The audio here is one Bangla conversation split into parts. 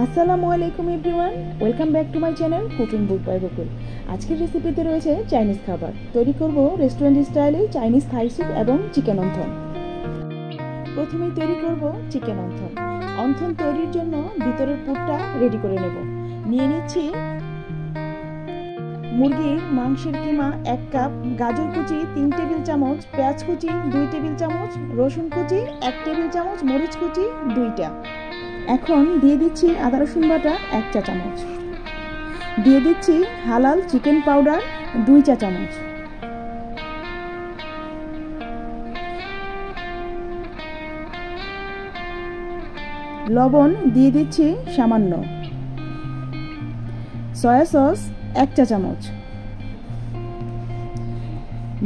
আসসালামু আলাইকুম everyone, welcome back to my channel cooking book by Bakul. আজকের রেসিপিতে রয়েছে চাইনিজ খাবার। তৈরি করব রেস্টুরেন্ট স্টাইলে চাইনিজ থাই স্যুপ এবং চিকেন অনথন। প্রথমেই তৈরি করব চিকেন অনথন। অনথন তৈরির জন্য ভিতরের পুরটা রেডি করে নেব। নিয়ে নিচ্ছি মুরগির মাংসের কিমা 1 কাপ, গাজর কুচি 3 টেবিল চামচ, পেঁয়াজ কুচি 2 টেবিল চামচ, রসুন কুচি 1 টেবিল চামচ, মরিচ কুচি 2টা। এখন দিয়ে দিচ্ছি আদা রসুন বাটা 1 চা চামচ, দিয়ে দিচ্ছি হালাল চিকেন পাউডার 2 চা চামচ, লবণ দিয়ে দিচ্ছি সামান্য, সয়া সস 1 চা চামচ,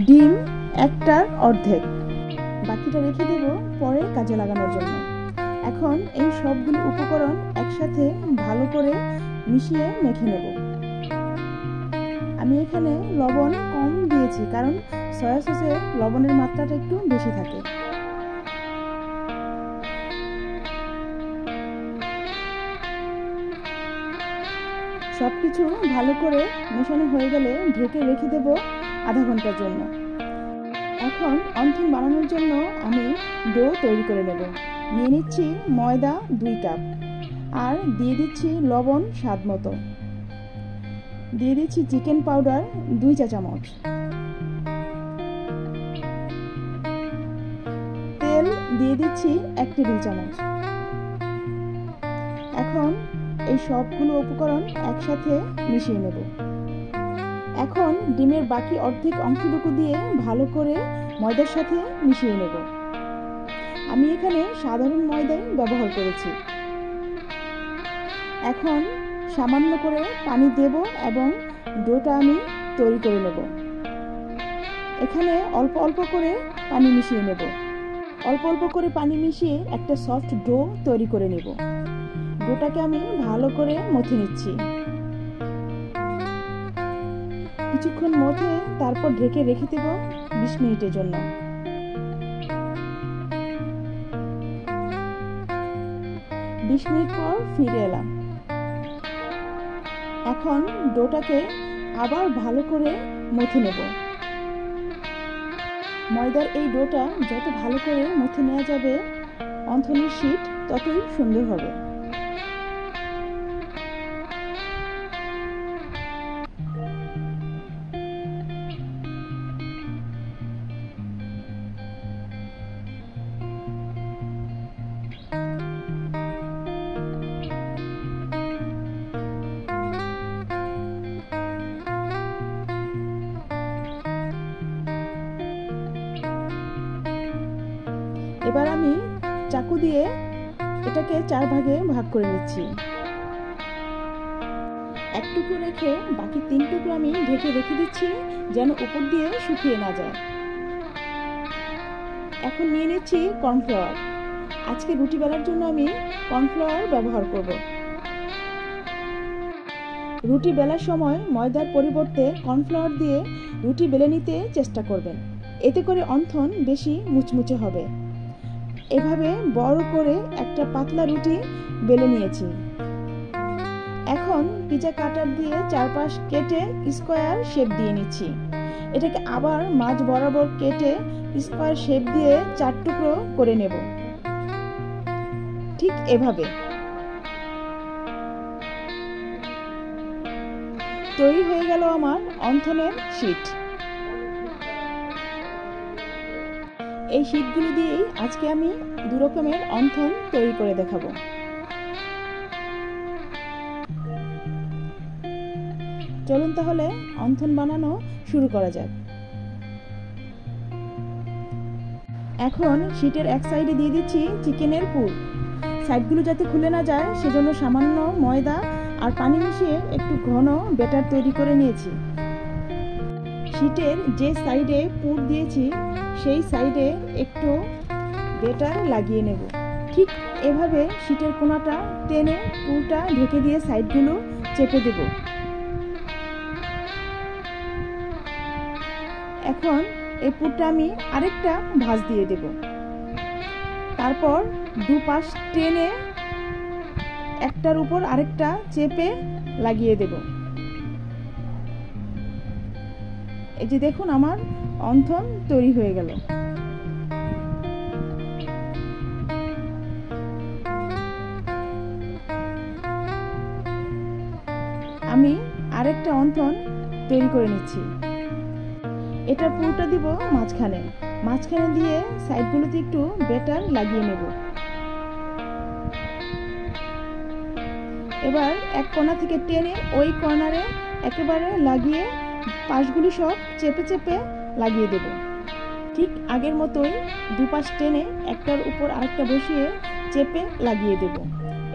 ডিম 1টার অর্ধেক, বাকিটা রেখে দেব পরে কাজে লাগানোর জন্য। এখন এই সবগুলো উপকরণ একসাথে ভালো করে মিশিয়ে মেখে নেব। আমি এখানে লবণ কম দিয়েছি কারণ সয়া সসে লবণের মাত্রাটা একটু বেশি থাকে। সবকিছু ভালো করে মেশানো হয়ে গেলে ঢেকে রেখে দেব আধা ঘন্টার জন্য। এখন অনথন বানানোর জন্য আমি ডো তৈরি করে নেব। নিয়ে নিচ্ছি ময়দা 2 কাপ, আর দিয়ে দিচ্ছি লবণ স্বাদ মতো, দিয়ে দিচ্ছি চিকেন পাউডার 2 চা চামচ, তেল দিয়ে দিচ্ছি 1 টেবিল চামচ। এখন এই সবগুলো উপকরণ একসাথে মিশিয়ে নেব। এখন ডিমের বাকি অর্ধেক অংশটুকু দিয়ে ভালো করে ময়দার সাথে মিশিয়ে নেব। আমি এখানে সাধারণ ময়দাই ব্যবহার করেছি। এখন সামান্য করে পানি দেব এবং ডোটা আমি তৈরি করে নেব। এখানে অল্প অল্প করে পানি মিশিয়ে নেব। অল্প অল্প করে পানি মিশিয়ে একটা সফট ডো তৈরি করে নেব। ডোটাকে আমি ভালো করে মথে নিচ্ছি। কিছুক্ষণ মথে তারপর ঢেকে রেখে দেব 20 মিনিটের জন্য। মিনিট পর ফিরে এলাম। এখন ডোটাকে আবার ভালো করে মথে নেব। ময়দার এই ডোটা যত ভালো করে মথে নেওয়া যাবে অনথনের শীট ততই সুন্দর হবে। এবার আমি চাকু দিয়ে এটাকে 4 ভাগে ভাগ করে নিচ্ছি। 1 টুকরো রেখে বাকি 3 টুকরো আমি ঢেকে রেখে দিচ্ছি যেন উপর দিয়ে শুকিয়ে না যায়। এখন নিয়ে নিচ্ছি কর্নফ্লাওয়ার। আজকে রুটি বেলার জন্য আমি কর্নফ্লাওয়ার ব্যবহার করব। রুটি বেলার সময় ময়দার পরিবর্তে কর্নফ্লাওয়ার দিয়ে রুটি বেলে নিতে চেষ্টা করবেন, এতে করে অনথন বেশি মুচমুচে হবে। এভাবে বড় করে একটা পাতলা রুটি বেলে নিয়েছি। এখন পিজা কাটার দিয়ে চারপাশ কেটে স্কোয়ার শেপ দিয়ে নিচ্ছি। এটাকে আবার মাঝ বরাবর কেটে স্কোয়ার শেপ দিয়ে 4 টুকরো করে নেব। ঠিক এভাবে তৈরি হয়ে গেল আমার অনথনের শীট। এই শীটগুলো দিয়েই আজকে আমি 2 রকমের অনথন তৈরি করে দেখাবো। চলুন তাহলে অনথন বানানো শুরু করা যাক। এখন শীটের এক সাইডে দিয়ে দিচ্ছি চিকেনের পুর। সাইডগুলো যাতে খুলে না যায় সেজন্য সামান্য ময়দা আর পানি মিশিয়ে একটু ঘন ব্যাটার তৈরি করে নিয়েছি। শীটের যে সাইডে পুর দিয়েছি সেই সাইডে একটু ব্যাটার লাগিয়ে নেব। ঠিক এভাবে শীটের কোণাটা টেনে পুরটা ঢেকে দিয়ে সাইডগুলো চেপে দেব। এখন এই পুরটা আমি আরেকটা ভাঁজ দিয়ে দেব। তারপর দুপাশ টেনে একটার উপর আরেকটা চেপে লাগিয়ে দেব। এই যে দেখুন আমার অন্থন তৈরি হয়ে গেল। আমি আরেকটা অন্থন তৈরি করে নিচ্ছি। এটা পুরোটা দিব মাঝখানে দিয়ে সাইডগুলোতে একটু বেটার লাগিয়ে নেব। এবার এক কোণা থেকে টেনে ওই কর্নারে একেবারে লাগিয়ে পাশগুলি সব চেপে চেপে লাগিয়ে দেব। ঠিক আগের মতোই দুপাশ টেনে একটার উপর আরেকটা বসিয়ে চেপে লাগিয়ে দেব।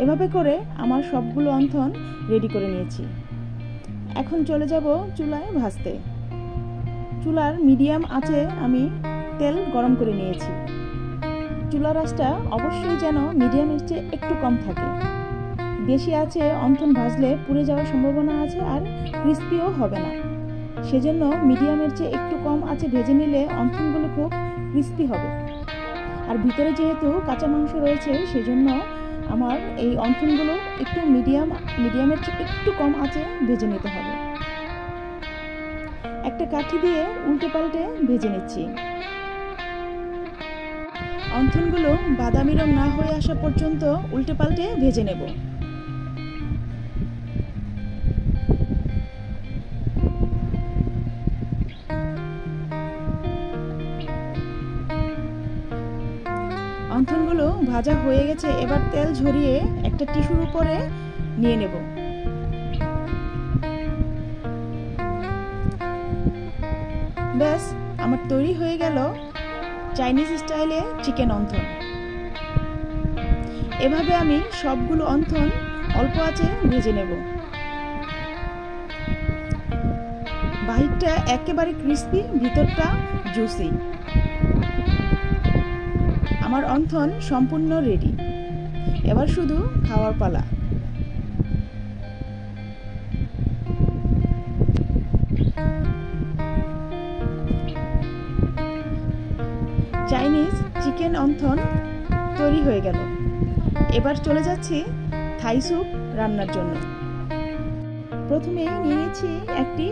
এভাবে করে আমার সবগুলো অন্থন রেডি করে নিয়েছি। এখন চলে যাব চুলায় ভাজতে। চুলার মিডিয়াম আঁচে আমি তেল গরম করে নিয়েছি। চুলার আঁচটা অবশ্যই যেন মিডিয়ামের চেয়ে একটু কম থাকে। বেশি আঁচে অন্থন ভাজলে পুড়ে যাওয়ার সম্ভাবনা আছে আর ক্রিস্পিও হবে না। সেজন্য মিডিয়ামের চেয়ে একটু কম আঁচে ভেজে নিলে অন্থনগুলো খুব ক্রিস্পি হবে। আর ভিতরে যেহেতু কাঁচা মাংস রয়েছে সেজন্য আমার এই অন্থনগুলো একটু মিডিয়ামের চেয়ে একটু কম আঁচে ভেজে নিতে হবে। একটা কাঠি দিয়ে উল্টে পাল্টে ভেজে নিচ্ছি। অন্থনগুলো বাদামি রং না হয়ে আসা পর্যন্ত উল্টে পাল্টে ভেজে নেব। অন্থনগুলো ভাজা হয়ে গেছে। এবার তেল ঝরিয়ে একটা টিস্যুর উপরে নিয়ে নেব। ব্যাস, আমার তৈরি হয়ে গেল চাইনিজ স্টাইলে চিকেন অন্থন। এভাবে আমি সবগুলো অন্থন অল্প আঁচে ভেজে নেব। বাহিরটা একেবারে ক্রিস্পি, ভিতরটা জুসি। আমার অন্থন সম্পূর্ণ রেডি। এবার শুধু খাওয়ার পালা। চাইনিজ চিকেন অন্থন তৈরি হয়ে গেল। এবার চলে যাচ্ছি থাই স্যুপ রান্নার জন্য। প্রথমে নিয়ে নিচ্ছি একটি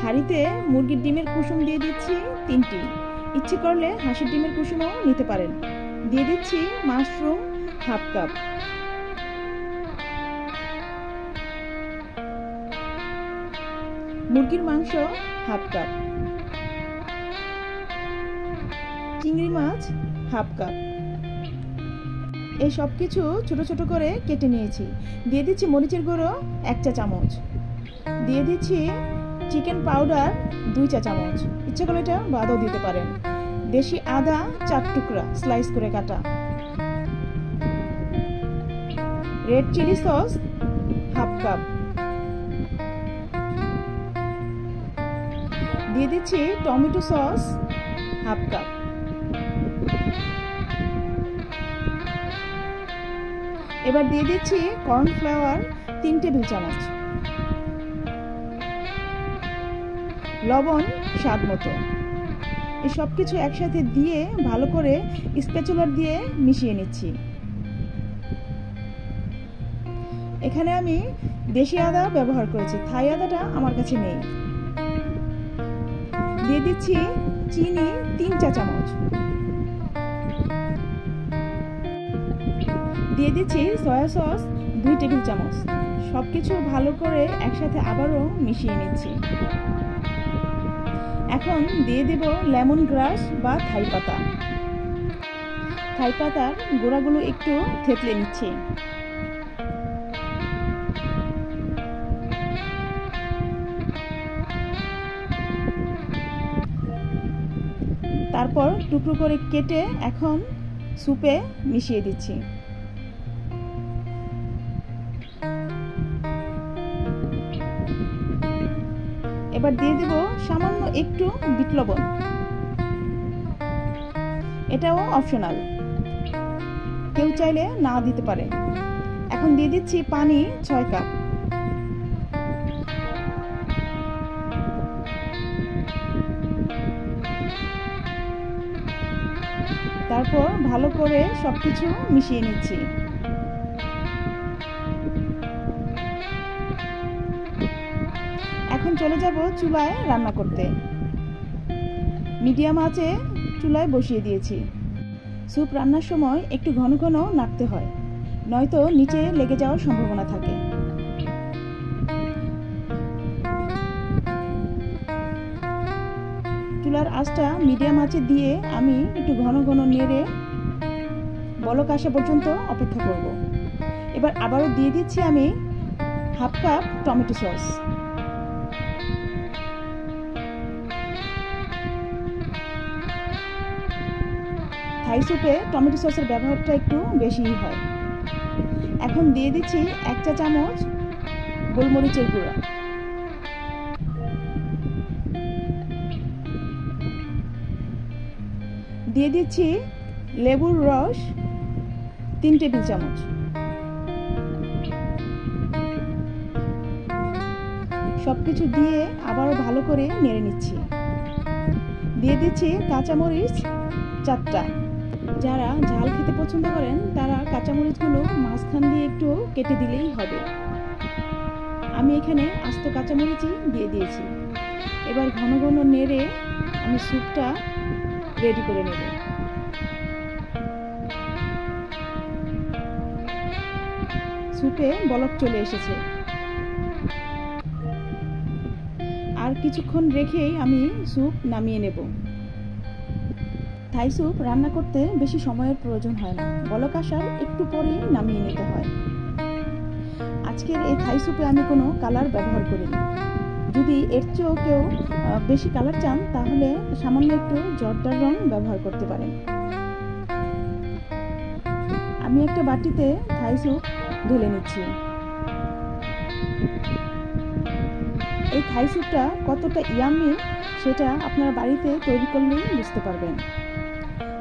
হাঁড়িতে মুরগির ডিমের কুসুম দিয়ে দিচ্ছি 3টি। ইচ্ছে করলে হাঁসের ডিমের কুসুমও নিতে পারেন। দিয়ে দিচ্ছি মাশরুম হাফ কাপ, মুরগির মাংস হাফ কাপ, চিংড়ি মাছ হাফ কাপ। এই সব কিছু ছোট ছোট করে কেটে নিয়েছি। দিয়ে দিচ্ছি মরিচের গুঁড়ো 1 চা চামচ, দিয়ে দিচ্ছি চিকেন পাউডার 2 চা চামচ। ইচ্ছা করলে এটা বাদও দিতে পারেন। দেশি আদা 4 টুকরা স্লাইস করে কাটা, red chilli sauce half cup, দিয়ে দিচ্ছি টমেটো সস হাফ কাপ। এবার দিয়ে দিচ্ছি কর্নফ্লাওয়ার 3 টেবিল চামচ, লবণ স্বাদ মতো। এই সব কিছু একসাথে দিয়ে ভালো করে স্প্যাচুলার দিয়ে মিশিয়ে নিচ্ছি। এখানে আমি দেশি আদা ব্যবহার করেছি, থাই আদাটা আমার কাছে নেই। দিয়ে দিচ্ছি চিনি 3 চা চামচ, দিয়ে দিচ্ছি সয়া সস 2 টেবিল চামচ। সবকিছু ভালো করে একসাথে আবারও মিশিয়ে নিচ্ছি। এখন দিয়ে দেব লেমন গ্রাস বা থাই পাতা। থাই পাতার গোড়াগুলো একটু থেতলে নিচ্ছি। তারপর টুকরো করে কেটে এখন স্যুপে মিশিয়ে দিচ্ছি। এবার দিয়ে দেব সামান্য একটু বিট লবণ, এটাও অপশনাল, কেউ চাইলে না দিতে পারে। এখন দিয়ে দিচ্ছি পানি 6 কাপ। তারপর ভালো করে সবকিছু মিশিয়ে নিচ্ছি। এখন চলে যাব চুলায় রান্না করতে। মিডিয়াম আঁচে চুলায় বসিয়ে দিয়েছি। স্যুপ রান্নার সময় একটু ঘন ঘন নাড়তে হয়, নয়তো নিচে লেগে যাওয়ার সম্ভাবনা থাকে। চুলার আঁচটা মিডিয়াম আঁচে দিয়ে আমি একটু ঘন ঘন নেড়ে বলক আসা পর্যন্ত অপেক্ষা করব। এবার আবারও দিয়ে দিচ্ছি আমি হাফ কাপ টমেটো সস। থাই স্যুপে টমেটো সসের ব্যবহারটা একটু বেশিই হয়। এখন দিয়ে দিচ্ছি 1 চা চামচ গোলমরিচের গুঁড়া, দিয়ে দিচ্ছি লেবুর রস 3 টেবিল চামচ, সবকিছু দিয়ে আবারও ভালো করে নেড়ে নিচ্ছি। দিয়ে দিচ্ছি কাঁচামরিচ 4টা। যারা ঝাল খেতে পছন্দ করেন তারা কাঁচামরিচগুলো মাঝখান দিয়ে একটু কেটে দিলেই হবে। আমি এখানে আস্ত কাঁচামরিচই দিয়ে দিয়েছি। এবার ঘন ঘন নেড়ে আমি স্যুপটা রেডি করে নেব। স্যুপে বলক চলে এসেছে। আর কিছুক্ষণ রেখেই আমি স্যুপ নামিয়ে নেব। থাই স্যুপ রান্না করতে বেশি সময়ের প্রয়োজন হয় না, বলক আসার একটু পরেই নামিয়ে নিতে হয়। আজকের এই থাই স্যুপে আমি কোনো কালার ব্যবহার করিনি। যদি এর চেয়েও কেউ বেশি কালার চান তাহলে সামান্য একটু জর্দার রং ব্যবহার করতে পারেন। আমি একটা বাটিতে থাই স্যুপ ঢেলে নিচ্ছি। এই থাই স্যুপটা কতটা ইয়াম্মি সেটা আপনারা বাড়িতে তৈরি করলেই বুঝতে পারবেন।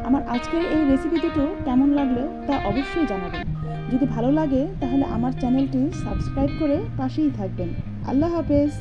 আমার আজকের এই রেসিপি দুটো কেমন লাগলো তা অবশ্যই জানাবেন। যদি ভালো লাগে তাহলে আমার চ্যানেলটি সাবস্ক্রাইব করে পাশেই থাকবেন। আল্লাহ হাফেজ।